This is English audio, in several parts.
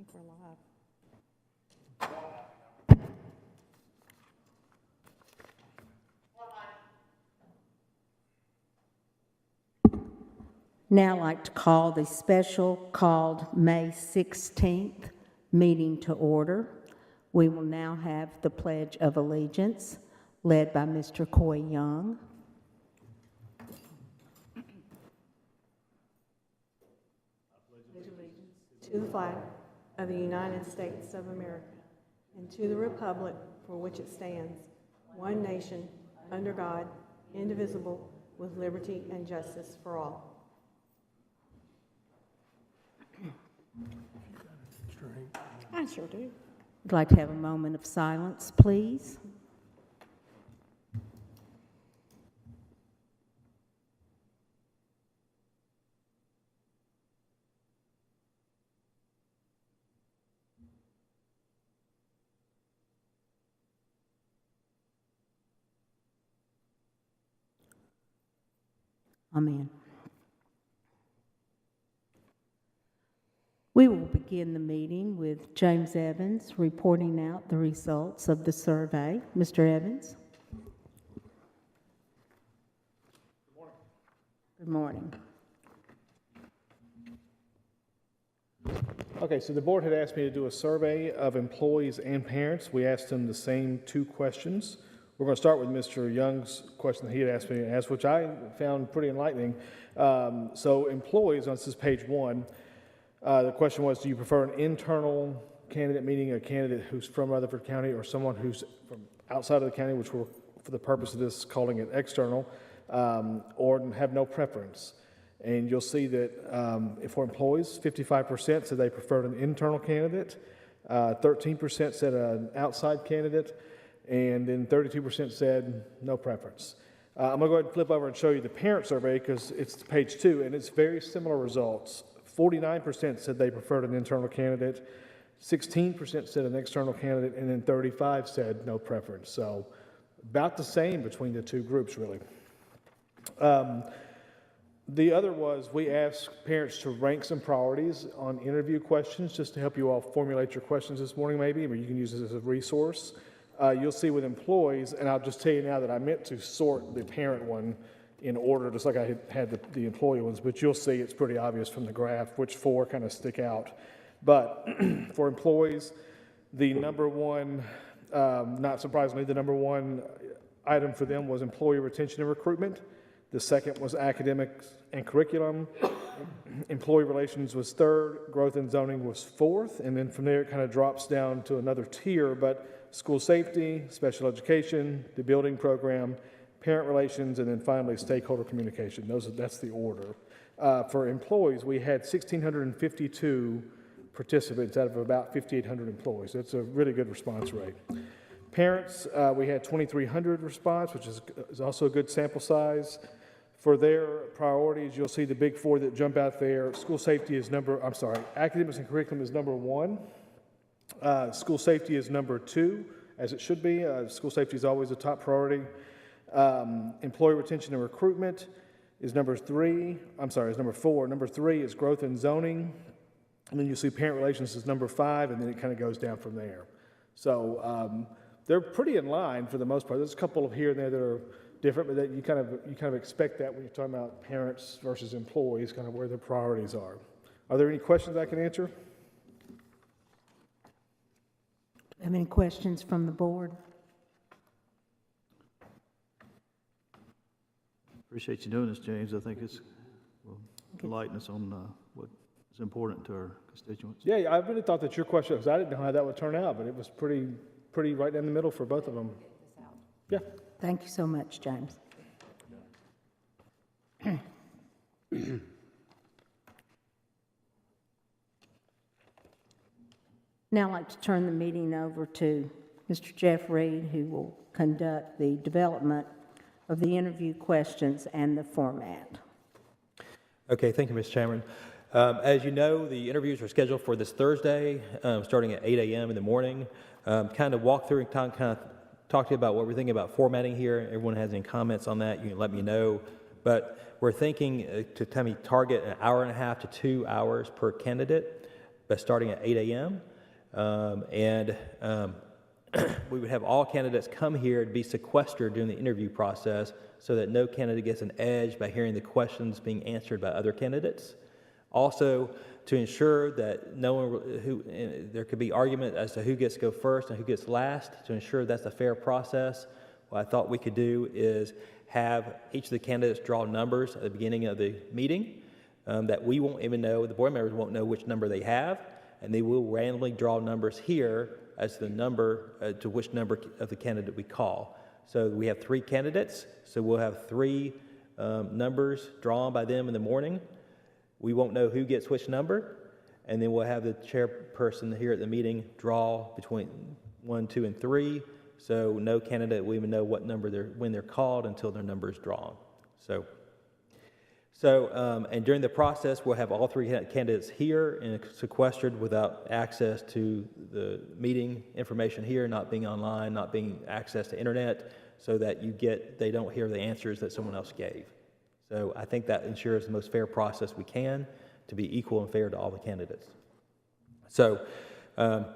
think we're live. Now I'd like to call the special called May 16th meeting to order. We will now have the Pledge of Allegiance led by Mr. Coy Young. To the flag of the United States of America and to the republic for which it stands, one nation, under God, indivisible, with liberty and justice for all. I sure do. I'd like to have a moment of silence, please. Amen. We will begin the meeting with James Evans reporting out the results of the survey. Mr. Evans. Good morning. Okay, so the board had asked me to do a survey of employees and parents. We asked them the same two questions. We're going to start with Mr. Young's question that he had asked me to ask, which I found pretty enlightening. So employees, this is page 1, the question was, do you prefer an internal candidate, meaning a candidate who's from Rutherford County, or someone who's from outside of the county, which we're, for the purpose of this, calling it external, or have no preference? And you'll see that for employees, 55% said they preferred an internal candidate, 13% said an outside candidate, and then 32% said no preference. I'm going to go ahead and flip over and show you the parent survey because it's page 2, and it's very similar results. 49% said they preferred an internal candidate, 16% said an external candidate, and then 35% said no preference. So about the same between the two groups, really. The other was we asked parents to rank some priorities on interview questions just to help you all formulate your questions this morning maybe, or you can use this as a resource. You'll see with employees, and I'll just tell you now that I meant to sort the parent one in order, just like I had the employee ones, but you'll see it's pretty obvious from the graph which 4 kind of stick out. But for employees, the number one, not surprisingly, the number one item for them was employee retention and recruitment. The second was academics and curriculum. Employee relations was 3rd. Growth and zoning was 4th. And then from there, it kind of drops down to another tier. But school safety, special education, the building program, parent relations, and then finally stakeholder communication. That's the order. For employees, we had 1,652 participants out of about 5,800 employees. That's a really good response rate. Parents, we had 2,300 response, which is also a good sample size. For their priorities, you'll see the big 4 that jump out there. School safety is academics and curriculum is number 1. School safety is number 2, as it should be. School safety is always a top priority. Employee retention and recruitment is number 4. Number 3 is growth and zoning. And then you'll see parent relations is number 5, and then it kind of goes down from there. So they're pretty in line for the most part. There's a couple of here and there that are different, but that you kind of expect that when you're talking about parents versus employees, kind of where their priorities are. Are there any questions I can answer? Have any questions from the board? Appreciate you doing this, James. I think it's enlighten us on what is important to our constituents. Yeah, I really thought that your question, because I didn't know how that would turn out, but it was pretty right down the middle for both of them. Yeah. Thank you so much, James. Now I'd like to turn the meeting over to Mr. Jeff Reed, who will conduct the development of the interview questions and the format. Okay, thank you, Mr. Chairman. As you know, the interviews are scheduled for this Thursday, starting at 8 a.m. in the morning. Kind of walk through and kind of talk to you about what we're thinking about formatting here. Everyone has any comments on that, you can let me know. But we're thinking to target an hour and a half to 2 hours per candidate. but starting at 8 a.m. We would have all candidates come here and be sequestered during the interview process so that no candidate gets an edge by hearing the questions being answered by other candidates. Also, to ensure that there could be argument as to who gets to go first and who gets last, to ensure that's a fair process, what I thought we could do is have each of the candidates draw numbers at the beginning of the meeting that we won't even know, the board members won't know which number they have, and they will randomly draw numbers here as the number to which number of the candidate we call. So we have 3 candidates, so we'll have 3 numbers drawn by them in the morning. We won't know who gets which number, and then we'll have the chairperson here at the meeting draw between 1, 2, and 3, so no candidate will even know what number when they're called until their number is drawn. And during the process, we'll have all 3 candidates here and sequestered without access to the meeting information here, not being online, not being access to internet, so that they don't hear the answers that someone else gave. So I think that ensures the most fair process we can to be equal and fair to all the candidates. So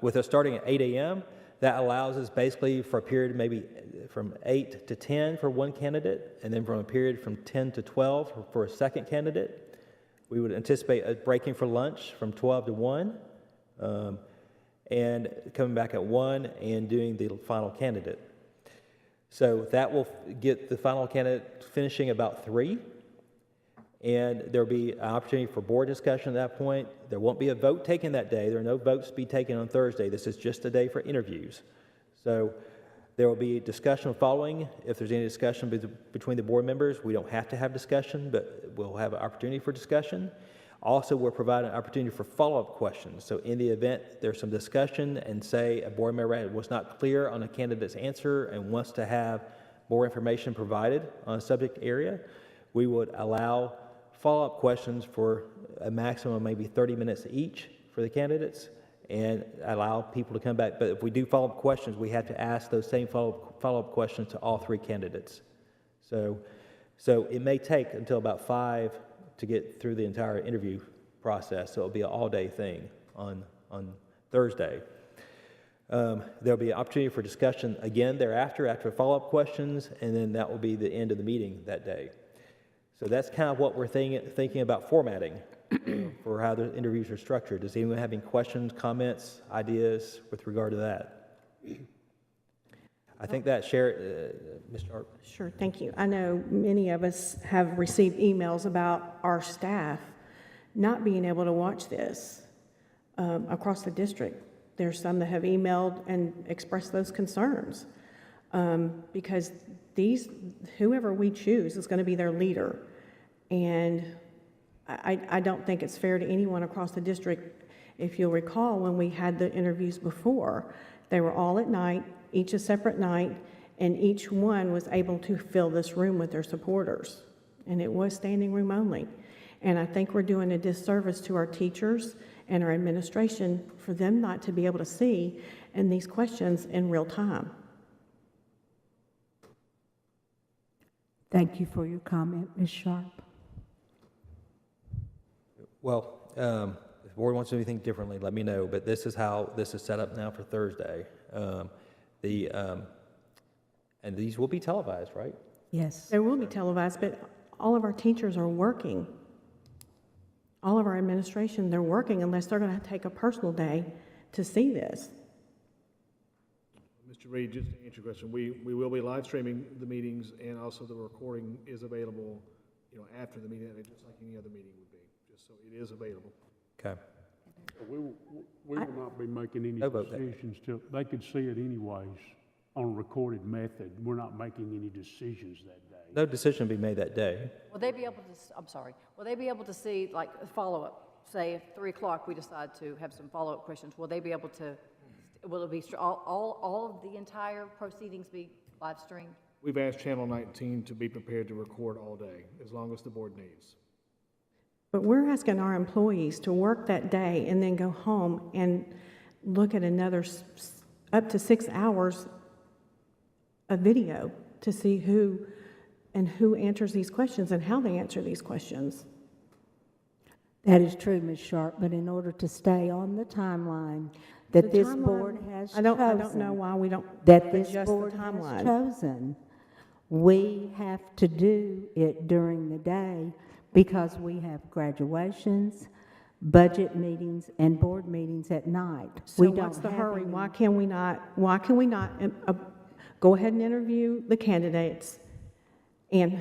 with us starting at 8 a.m., that allows us basically for a period maybe from 8 to 10 for one candidate, and then from a period from 10 to 12 for a second candidate. We would anticipate a breaking for lunch from 12 to 1, and coming back at 1 and doing the final candidate. So that will get the final candidate finishing about 3, and there'll be an opportunity for board discussion at that point. There won't be a vote taken that day. There are no votes to be taken on Thursday. This is just a day for interviews. So there will be discussion following. If there's any discussion between the board members, we don't have to have discussion, but we'll have an opportunity for discussion. Also, we'll provide an opportunity for follow-up questions. So in the event there's some discussion and say a board member was not clear on a candidate's answer and wants to have more information provided on a subject area, we would allow follow-up questions for a maximum of maybe 30 minutes each for the candidates and allow people to come back. But if we do follow-up questions, we have to ask those same follow-up questions to all 3 candidates. So it may take until about 5 to get through the entire interview process. So it'll be an all-day thing on Thursday. There'll be an opportunity for discussion again thereafter after follow-up questions, and then that will be the end of the meeting that day. So that's kind of what we're thinking about formatting for how the interviews are structured. Does anyone have any questions, comments, ideas with regard to that? I think that Ms. Sharp. Sure, thank you. I know many of us have received emails about our staff not being able to watch this across the district. There's some that have emailed and expressed those concerns because whoever we choose is going to be their leader. And I don't think it's fair to anyone across the district. If you'll recall, when we had the interviews before, they were all at night, each a separate night, and each one was able to fill this room with their supporters. And it was standing room only. And I think we're doing a disservice to our teachers and our administration for them not to be able to see and these questions in real time. Thank you for your comment, Ms. Sharp. Well, if the board wants to do anything differently, let me know, but this is how this is set up now for Thursday. And these will be televised, right? Yes. They will be televised, but all of our teachers are working. All of our administration, they're working unless they're going to take a personal day to see this. Mr. Reed, just to answer your question, we will be live streaming the meetings, and also the recording is available, after the meeting, just like any other meeting would be. Just so it is available. Okay. We will not be making any No vote decisions till, they could see it anyways on a recorded method. We're not making any decisions that day. No decision will be made that day. Will they be able to see, like, follow-up? Say, if 3 o'clock we decide to have some follow-up questions, will it be, all of the entire proceedings be live streamed? We've asked Channel 19 to be prepared to record all day, as long as the board needs. But we're asking our employees to work that day and then go home and look at another up to 6 hours of video to see who answers these questions and how they answer these questions. That is true, Ms. Sharp, but in order to stay on the timeline that The this timeline- board has I don't know chosen, why we don't that this adjust the board has timeline. chosen, we have to do it during the day because we have graduations, budget meetings, and board meetings at night. So We what's don't the have hurry? any- Why can we not go ahead and interview the candidates and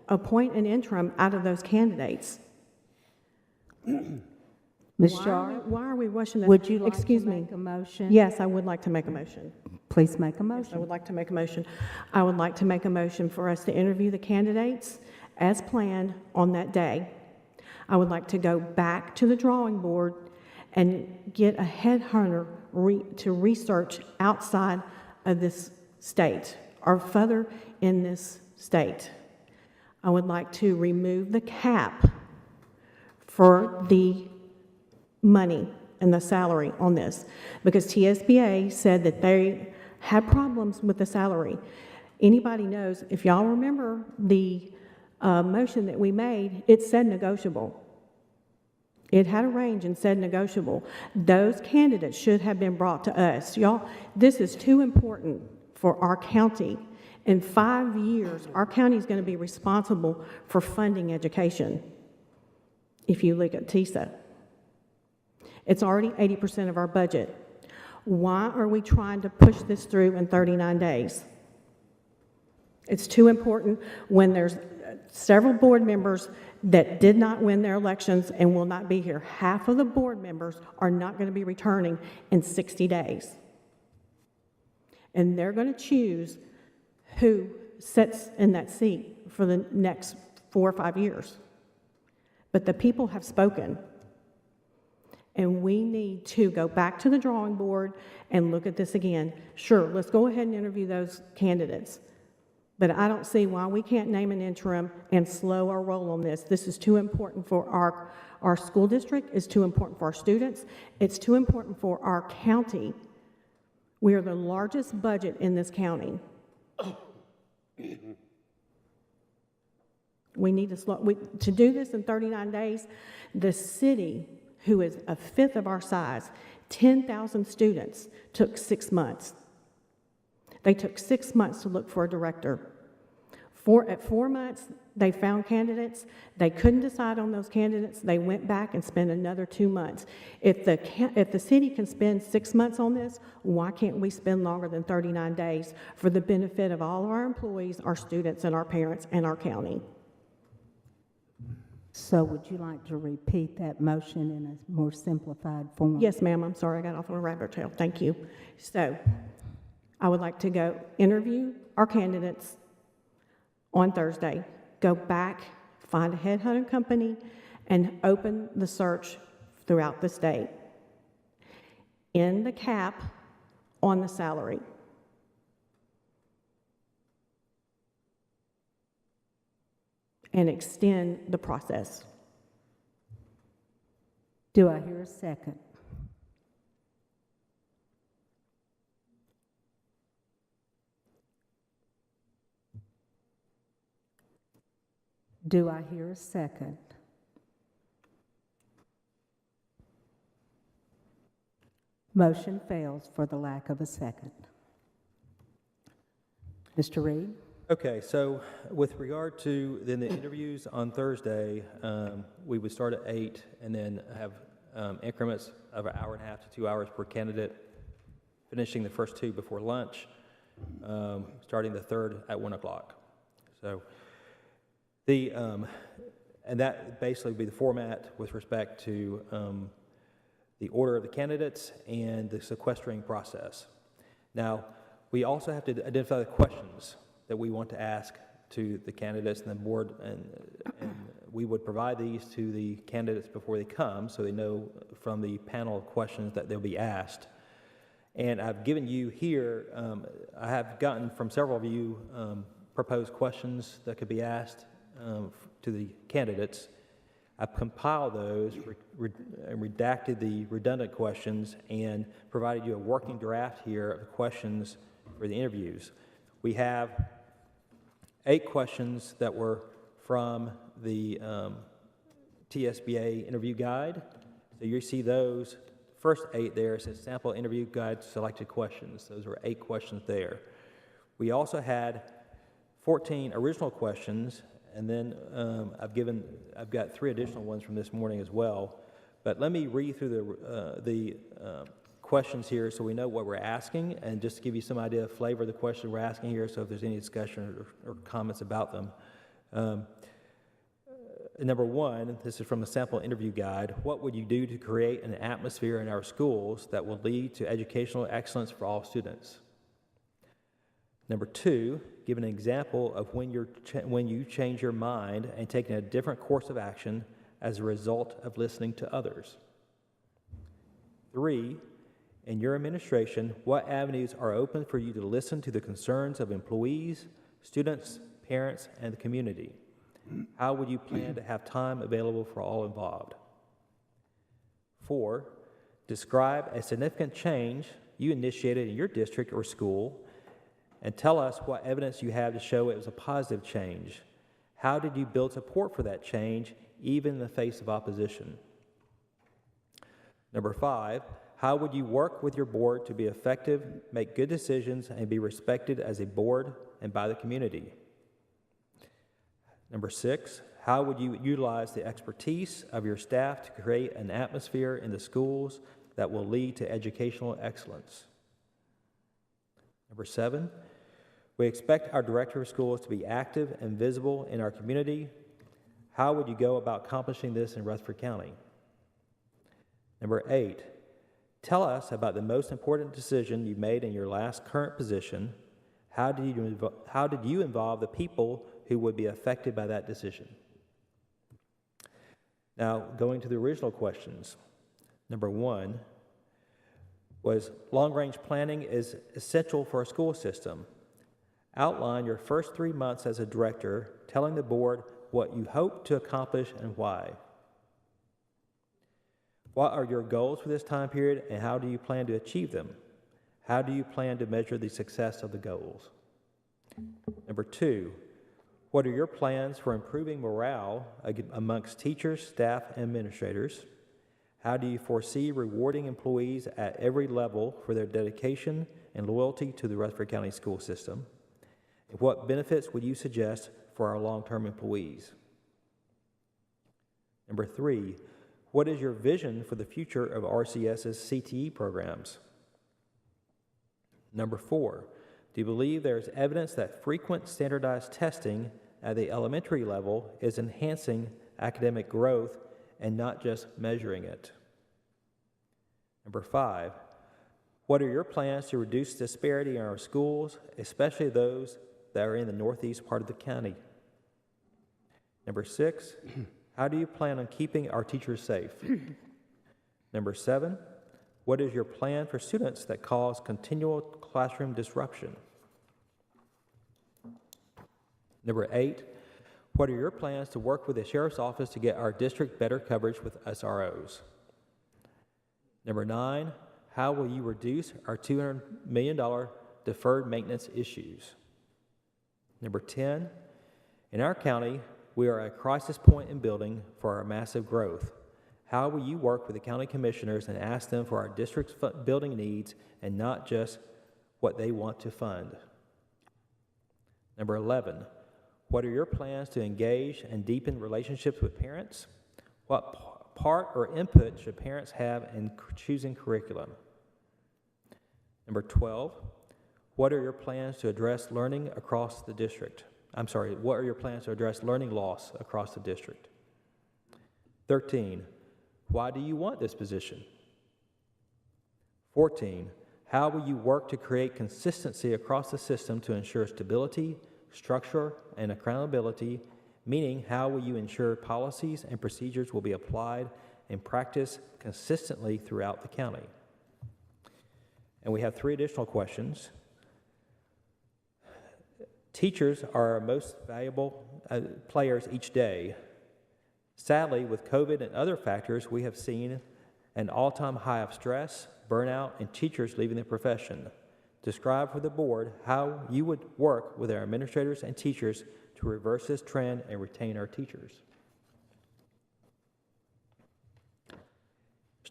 appoint an interim out of those candidates? Ms. Sharp, Why are we rushing this? would you like to Excuse me. make a motion? Yes, I would like to make a motion. Please make a I motion. would like to make a motion. I would like to make a motion for us to interview the candidates as planned on that day. I would like to go back to the drawing board and get a headhunter to research outside of this state or further in this state. I would like to remove the cap for the money and the salary on this, because TSBA said that they had problems with the salary. Anybody knows, if y'all remember the motion that we made, it said negotiable. It had a range and said negotiable. Those candidates should have been brought to us. Y'all, this is too important for our county. In 5 years, our county is going to be responsible for funding education. If you look at TISA, it's already 80% of our budget. Why are we trying to push this through in 39 days? It's too important when there's several board members that did not win their elections and will not be here. Half of the board members are not going to be returning in 60 days. And they're going to choose who sits in that seat for the next 4 or 5 years. But the people have spoken. And we need to go back to the drawing board and look at this again. Sure, let's go ahead and interview those candidates. But I don't see why we can't name an interim and slow our roll on this. This is too important for our school district. It's too important for our students. It's too important for our county. We are the largest budget in this county. We need to to do this in 39 days. The city, who is a fifth of our size, 10,000 students, took 6 months. They took 6 months to look for a director. At 4 months, they found candidates. They couldn't decide on those candidates. They went back and spent another 2 months. If the city can spend 6 months on this, why can't we spend longer than 39 days for the benefit of all of our employees, our students, and our parents, and our county? So would you like to repeat that motion in a more simplified form? Yes, ma'am. I'm sorry, I got off on a rabbit trail. Thank you. So I would like to go interview our candidates on Thursday, go back, find a headhunting company, and open the search throughout the state. End the cap on the salary. And extend the process. Do I hear a second? Do I hear a second? Motion fails for the lack of a second. Mr. Reed? Okay, so with regard to then the interviews on Thursday, we would start at 8 and then have increments of an hour and a half to 2 hours per candidate, finishing the first 2 before lunch, starting the third at 1 o'clock. So and that basically would be the format with respect to the order of the candidates and the sequestering process. Now, we also have to identify the questions that we want to ask to the candidates and the board, and we would provide these to the candidates before they come so they know from the panel of questions that they'll be asked. And I've given you here, I have gotten from several of you proposed questions that could be asked to the candidates. I've compiled those, redacted the redundant questions, and provided you a working draft here of the questions for the interviews. We have 8 questions that were from the TSBA interview guide. So you see those first 8 there. It says sample interview guide selected questions. Those were 8 questions there. We also had 14 original questions, and then I've got 3 additional ones from this morning as well. But let me read through the questions here so we know what we're asking, and just to give you some idea of flavor of the question we're asking here, so if there's any discussion or comments about them. Number 1, this is from the sample interview guide. What would you do to create an atmosphere in our schools that will lead to educational excellence for all students? Number 2, give an example of when you change your mind and taking a different course of action as a result of listening to others. 3, in your administration, what avenues are open for you to listen to the concerns of employees, students, parents, and the community? How would you plan to have time available for all involved? 4, describe a significant change you initiated in your district or school and tell us what evidence you have to show it was a positive change. How did you build support for that change, even in the face of opposition? Number 5, how would you work with your board to be effective, make good decisions, and be respected as a board and by the community? Number 6, how would you utilize the expertise of your staff to create an atmosphere in the schools that will lead to educational excellence? Number 7, we expect our director of schools to be active and visible in our community. How would you go about accomplishing this in Rutherford County? Number 8, tell us about the most important decision you made in your last current position. How did you involve the people who would be affected by that decision? Now, going to the original questions. Number 1 was long-range planning is essential for a school system. Outline your first 3 months as a director, telling the board what you hope to accomplish and why. What are your goals for this time period, and how do you plan to achieve them? How do you plan to measure the success of the goals? Number 2, what are your plans for improving morale amongst teachers, staff, and administrators? How do you foresee rewarding employees at every level for their dedication and loyalty to the Rutherford County school system? And what benefits would you suggest for our long-term employees? Number 3, what is your vision for the future of RCS's CTE programs? Number 4, do you believe there is evidence that frequent standardized testing at the elementary level is enhancing academic growth and not just measuring it? Number 5, what are your plans to reduce disparity in our schools, especially those that are in the northeast part of the county? Number 6, how do you plan on keeping our teachers safe? Number 7, what is your plan for students that cause continual classroom disruption? Number 8, what are your plans to work with the Sheriff's Office to get our district better coverage with SROs? Number 9, how will you reduce our $200 million deferred maintenance issues? Number 10, in our county, we are at a crisis point in building for our massive growth. How will you work with the county commissioners and ask them for our district's building needs and not just what they want to fund? Number 11, what are your plans to engage and deepen relationships with parents? What part or input should parents have in choosing curriculum? Number 12, what are your plans to address learning across the district? What are your plans to address learning loss across the district? 13, why do you want this position? 14, how will you work to create consistency across the system to ensure stability, structure, and accountability, meaning how will you ensure policies and procedures will be applied and practiced consistently throughout the county? And we have 3 additional questions. Teachers are our most valuable players each day. Sadly, with COVID and other factors, we have seen an all-time high of stress, burnout, and teachers leaving the profession. Describe for the board how you would work with our administrators and teachers to reverse this trend and retain our teachers.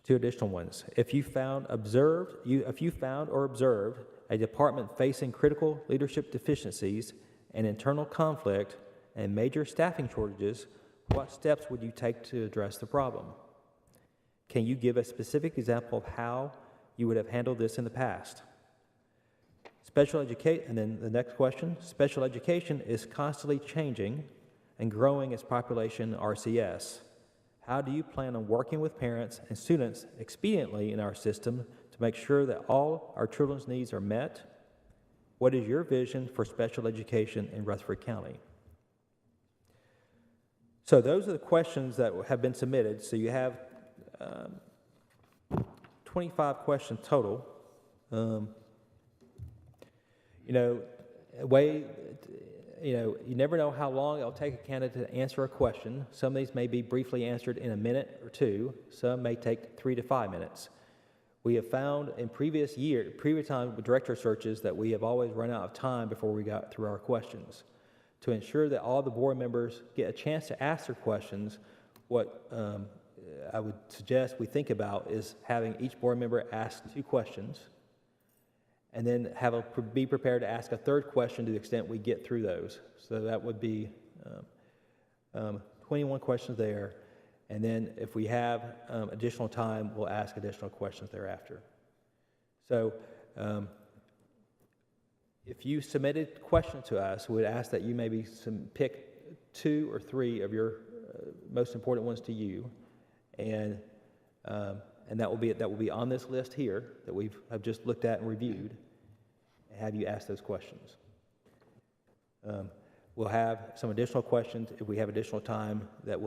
2 additional ones. If you found or observed a department facing critical leadership deficiencies and internal conflict and major staffing shortages, what steps would you take to address the problem? Can you give a specific example of how you would have handled this in the past? And then the next question, special education is constantly changing and growing its population RCS. How do you plan on working with parents and students expediently in our system to make sure that all our children's needs are met? What is your vision for special education in Rutherford County? So those are the questions that have been submitted. So you have 25 questions total. You never know how long it'll take a candidate to answer a question. Some of these may be briefly answered in a minute or two. Some may take 3 to 5 minutes. We have found in previous time with director searches that we have always run out of time before we got through our questions. To ensure that all the board members get a chance to ask their questions, what I would suggest we think about is having each board member ask 2 questions, and then be prepared to ask a 3rd question to the extent we get through those. So that would be 21 questions there. And then if we have additional time, we'll ask additional questions thereafter. So if you submitted questions to us, we would ask that you maybe pick 2 or 3 of your most important ones to you, and that will be on this list here that have just looked at and reviewed, and have you ask those questions. We'll have some additional questions if we have additional time that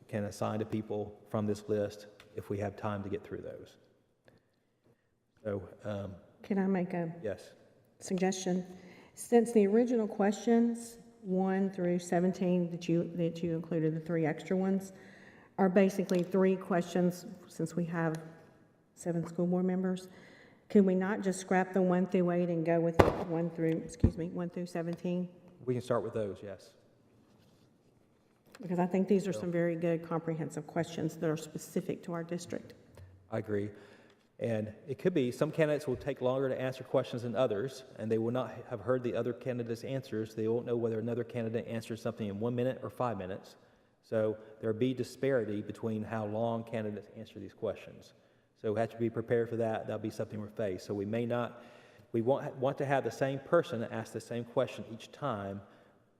can assign to people from this list if we have time to get through those. So, Can I make a yes. suggestion? Since the original questions, 1 through 17, that you included, the 3 extra ones, are basically 3 questions, since we have 7 school board members, could we not just scrap the 1 through 8 and go with 1 through 17? We can start with those, yes. Because I think these are some very good comprehensive questions that are specific to our district. I agree. And it could be some candidates will take longer to answer questions than others, and they will not have heard the other candidates' answers. They won't know whether another candidate answered something in 1 minute or 5 minutes. So there will be disparity between how long candidates answer these questions. So we have to be prepared for that. That'll be something we'll face. So we won't want to have the same person ask the same question each time,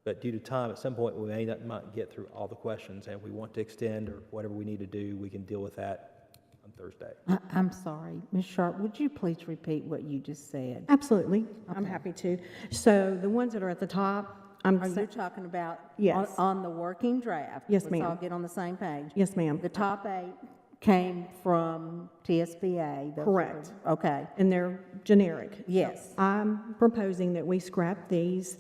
but due to time, at some point, we may not get through all the questions, and if we want to extend or whatever we need to do, we can deal with that on Thursday. I'm sorry, Ms. Sharp, would you please repeat what you just said? Absolutely. I'm happy to. So the ones that are at the top, Are you talking about Yes. on the working draft? Yes, Let's all ma'am. get on the same page. Yes, ma'am. The top 8 came from TSBA. Those Correct. were- Okay, And they're generic. yes. I'm proposing that we scrap these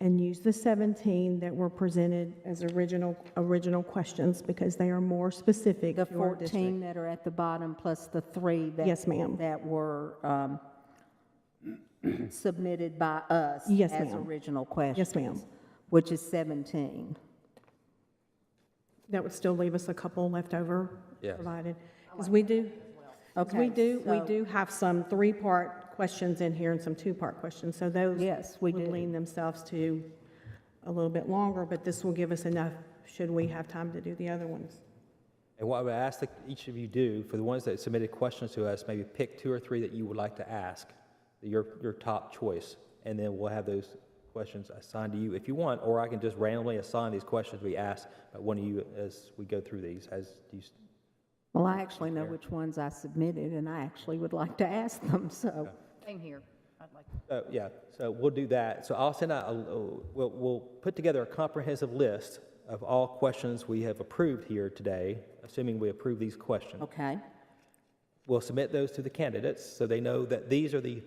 and use the 17 that were presented as original questions, because they are more specific The to our 14 district. that are at the bottom plus the 3 that. Yes, ma'am. That were submitted by us. Yes, as ma'am. original questions. Yes, ma'am. Which is 17. That would still leave us a couple left over Yes. provided. Because we do, Okay. we so- do have some 3-part questions in here and some 2-part questions. So those Yes, we would do. lean themselves to a little bit longer, but this will give us enough should we have time to do the other ones. And what I would ask that each of you do, for the ones that submitted questions to us, maybe pick 2 or 3 that you would like to ask, your top choice, and then we'll have those questions assigned to you if you want, or I can just randomly assign these questions we ask one of you as we go through these. Well, I actually know which ones I submitted, and I actually would like to ask them, so. Same here. I'd like, Yeah, so we'll do that. So I'll send out, we'll put together a comprehensive list of all questions we have approved here today, assuming we approve these questions. Okay, We'll submit those to the candidates so they know that these are the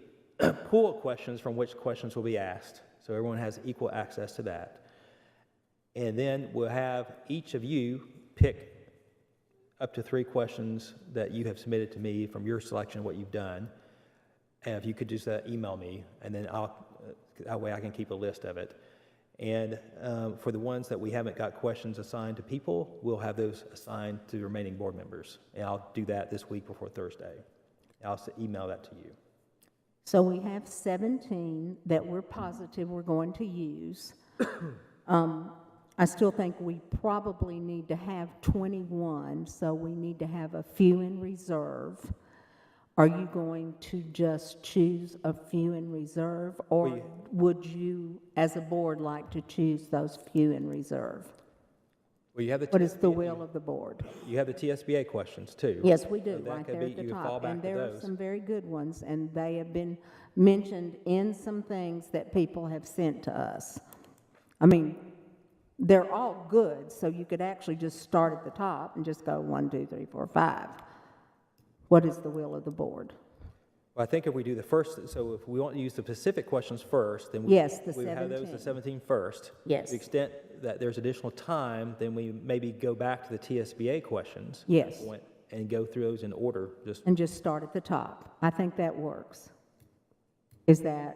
pool of questions from which questions will be asked. So everyone has equal access to that. And then we'll have each of you pick up to 3 questions that you have submitted to me from your selection of what you've done. And if you could just email me, and then that way I can keep a list of it. And for the ones that we haven't got questions assigned to people, we'll have those assigned to the remaining board members. And I'll do that this week before Thursday. I'll email that to you. So we have 17 that we're positive we're going to use. I still think we probably need to have 21, so we need to have a few in reserve. Are you going to just choose a few in reserve, or would you, as a board, like to choose those few in reserve? Well, you have the What is the TSBA will of the board? You have the TSBA questions too. Yes, we do, So that right could there be- at the you could fall top. back And to there are those. some very good ones, and they have been mentioned in some things that people have sent to us. I mean, they're all good, so you could actually just start at the top and just go 1, 2, 3, 4, 5. What is the will of the board? Well, I think if we do the first, so if we want to use the specific questions first, then Yes, the we would have those, the 17. 17 first. Yes. To the extent that there's additional time, then we maybe go back to the TSBA questions. Yes. And go through those in order, just, And just start at the top. I think that works. Is that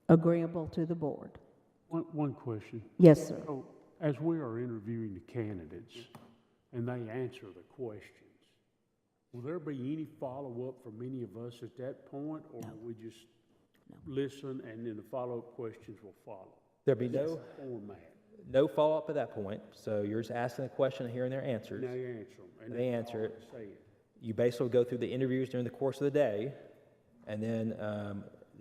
agreeable to the board? One question. Yes, sir. So, as we are interviewing the candidates and they answer the questions, will there be any follow-up from any of us at that point, or will we just listen and then the follow-up questions will follow? there'd be no, Format. no follow-up at that point. So you're just asking a question and hearing their answers. Now you answer them. And They that's answer all it. they say. You basically go through the interviews during the course of the day, and then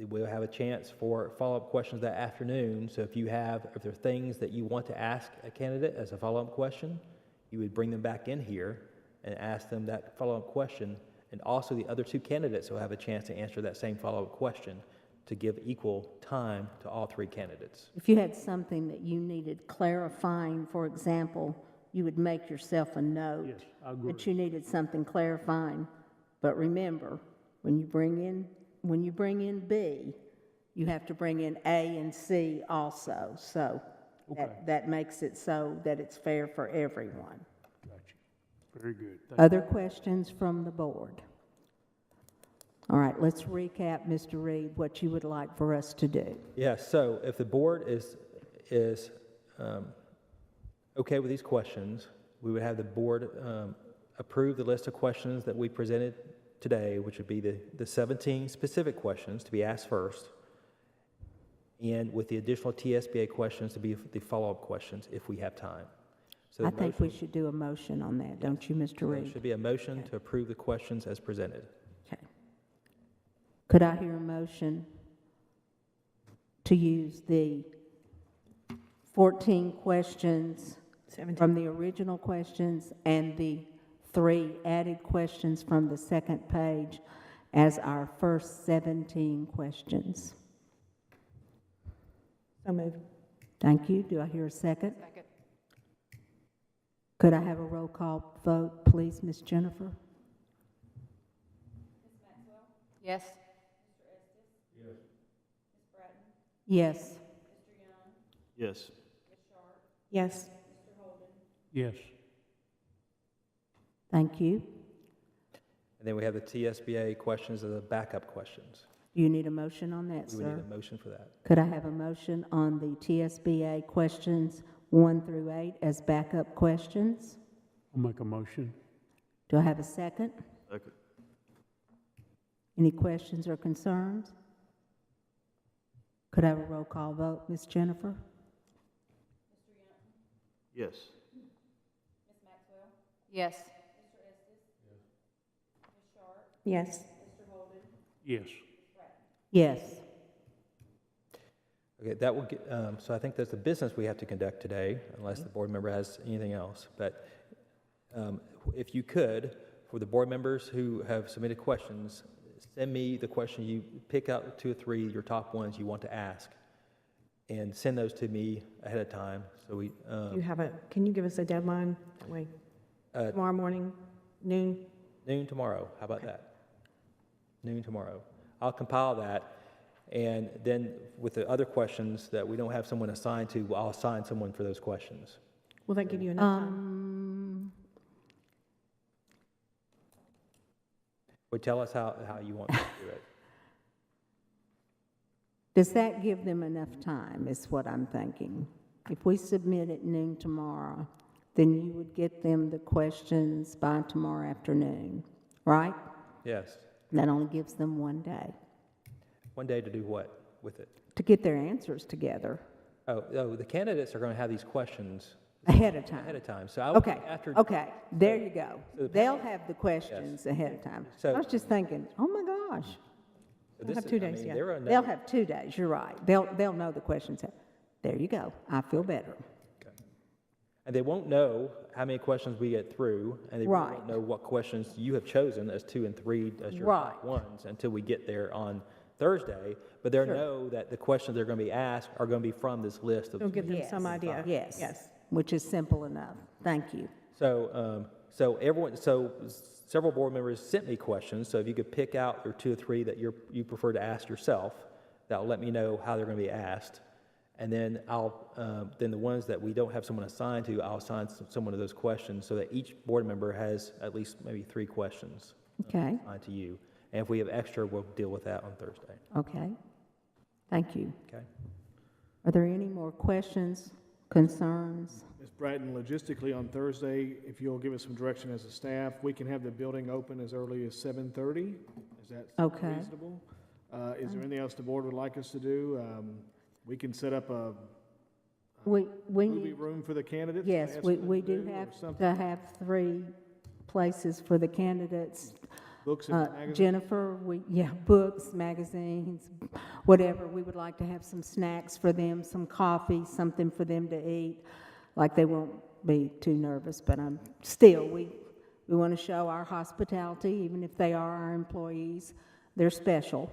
we'll have a chance for follow-up questions that afternoon. So if there are things that you want to ask a candidate as a follow-up question, you would bring them back in here and ask them that follow-up question. And also the other two candidates will have a chance to answer that same follow-up question to give equal time to all three candidates. If you had something that you needed clarifying, for example, you would make yourself a note Yes, I agree. that you needed something clarifying. But remember, when you bring in B, you have to bring in A and C also. So Okay. that makes it so that it's fair for everyone. Gotcha. Very good. Thank Other questions from the board? All right, let's recap, Mr. Reed, what you would like for us to do. Yeah, so if the board is okay with these questions, we would have the board approve the list of questions that we presented today, which would be the 17 specific questions to be asked first, and with the additional TSBA questions to be the follow-up questions if we have time. So the I think we motion- should do a motion on that, don't you, Mr. There Reed? should be a motion to approve the questions as presented. Okay. Could I hear a motion to use the 14 questions 17. from the original questions and the 3 added questions from the second page as our first 17 questions? So moved. Thank you. Do I hear a second? Second. Could I have a roll call vote, please, Ms. Jennifer? Yes. Yes. Yes. Yes. Yes. Thank you. And then we have the TSBA questions as the backup questions. Do you need a motion on that, We would need sir? a motion for that. Could I have a motion on the TSBA questions 1 through 8 as backup questions? I'll make a motion. Do I have a second? Second. Any questions or concerns? Could I have a roll call vote, Ms. Jennifer? Yes. Yes. Yes. Yes. Yes. Okay, that will get, so I think that's the business we have to conduct today, unless the board member has anything else. But if you could, for the board members who have submitted questions, send me the question you pick out 2 or 3, your top ones you want to ask, and send those to me ahead of time. So we, Can you give us a deadline? That way, tomorrow morning, noon? noon tomorrow, how about that? Noon tomorrow. I'll compile that, and then with the other questions that we don't have someone assigned to, I'll assign someone for those questions. Will that give you enough time? Would tell us how you want to do it. Does that give them enough time, is what I'm thinking? If we submit at noon tomorrow, then you would get them the questions by tomorrow afternoon, right? Yes. That only gives them one day One day to do what with it? to get their answers together Oh, the candidates are going to have these questions ahead of time. ahead of time. So I would Okay, think after. okay, there you go. So the They'll have the questions ahead of time. I So- was just thinking, oh my gosh, This have is- 2 I days, mean, yeah. they're gonna they'll know- have 2 days, you're right. They'll know the questions. There you go, I feel better. And they won't know how many questions we get through, and they really Right. won't know what questions you have chosen as 2 and 3 as your top Right. ones until we get there on Thursday. But they'll Sure. know that the questions they're going to be asked are going to be from this list of. It'll give them some Yes. idea. Yes. Yes. Which is simple enough. Thank you. So several board members sent me questions. So if you could pick out your 2 or 3 that you prefer to ask yourself, that'll let me know how they're going to be asked. And then then the ones that we don't have someone assigned to, I'll assign someone to those questions so that each board member has at least maybe 3 questions Okay, assigned to you. And if we have extra, we'll deal with that on Thursday. okay. Thank you. Okay? Are there any more questions, concerns? Ms. Bratton, logistically on Thursday, if you'll give us some direction as a staff, we can have the building open as early as 7:30. Is that Okay. reasonable? Is there anything else the board would like us to do? We can set up a We movie need, room for the candidates. to yes, ask we them we to do or have something. to have 3 places for the candidates. Books and magazines. Jennifer, books, magazines, whatever. We would like to have some snacks for them, some coffee, something for them to eat. Like they won't be too nervous, but we want to show our hospitality, even if they are our employees. They're special.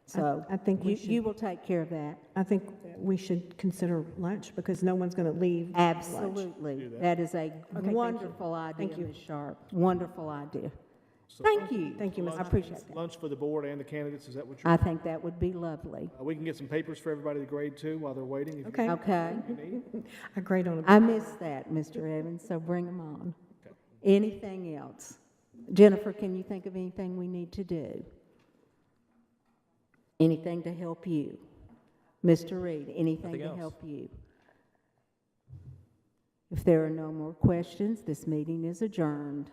So I think we you will take care of that. I think we should consider lunch because no one's going to leave. lunch. Absolutely. That is a you. wonderful idea, Thank you. Ms. Sharp. Wonderful idea. So Thank you. Thank you, Ms. I appreciate that. Lunch for the board and the candidates, is that what you're? I think that would be lovely. We can get some papers for everybody to grade too while they're waiting. if you- Okay. Okay? you need. I grade on a. I missed that, Mr. Evans, so bring them on. Anything else? Jennifer, can you think of anything we need to do? Anything to help you? Mr. Reed, anything Nothing to else. help you? If there are no more questions, this meeting is adjourned.